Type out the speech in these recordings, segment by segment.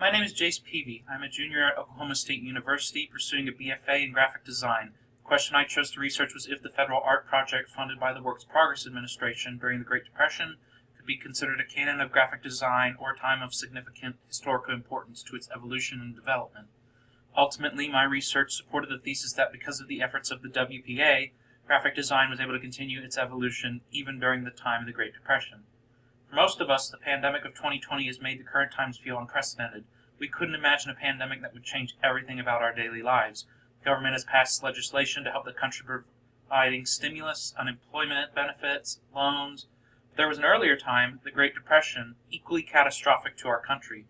My name is Jace Pevey. I'm a junior at Oklahoma State University pursuing a BFA in graphic design. The question I chose to research was if the federal art project funded by the Works Progress Administration during the Great Depression could be considered a canon of graphic design or a time of significant historical importance to its evolution and development. Ultimately, my research supported the thesis that because of the efforts of the WPA, graphic design was able to continue its evolution even during the time of the Great Depression. For most of us, the pandemic of 2020 has made the current times feel unprecedented. We couldn't imagine a pandemic that would change everything about our daily lives. The government has passed legislation to help the country providing stimulus, unemployment benefits, loans. There was an earlier time, the Great Depression, equally catastrophic to our country.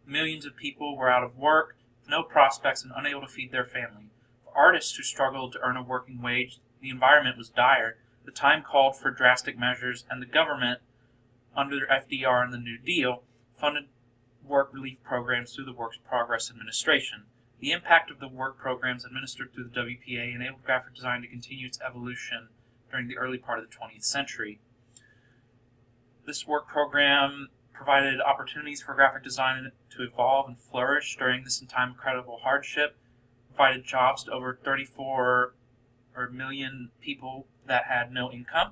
Millions of people were out of work, with no prospects, and unable to feed their family. For artists who struggled to earn a working wage, the environment was dire. The time called for drastic measures, and the government, under FDR and the New Deal, funded work relief programs through the Works Progress Administration. The impact of the work programs administered through the WPA enabled graphic design to continue its evolution during the early part of the 20th century. This work program provided opportunities for graphic design to evolve and flourish during this time of incredible hardship, provided jobs to over 34 million people that had no income.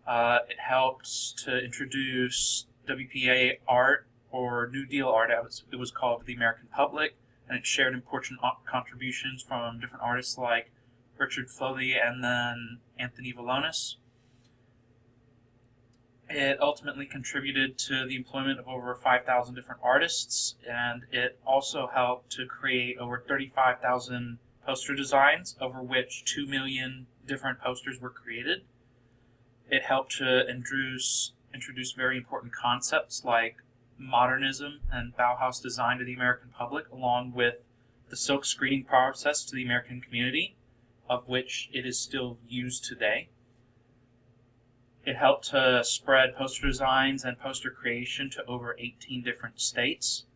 It helped to introduce WPA art, or New Deal art as it was called, to the American public, and it shared important contributions from different artists like Richard Foley and then Anthony Valonis. It ultimately contributed to the employment of over 5,000 different artists, and it also helped to create over 35,000 poster designs, over which 2 million different posters were created. It helped to introduce very important concepts like modernism and Bauhaus design to the American public, along with the silk screening process to the American community, of which it is still used today. It helped to spread poster designs and poster creation to over 18 different states.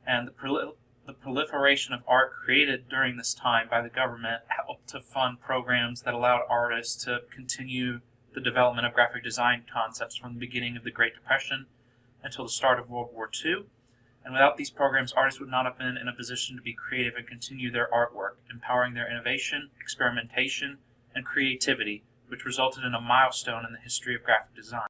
And the proliferation of art created during this time by the government helped to fund programs that allowed artists to continue the development of graphic design concepts from the beginning of the Great Depression until the start of World War II. And without these programs, artists would not have been in a position to be creative and continue their artwork, empowering their innovation, experimentation, and creativity, which resulted in a milestone in the history of graphic design.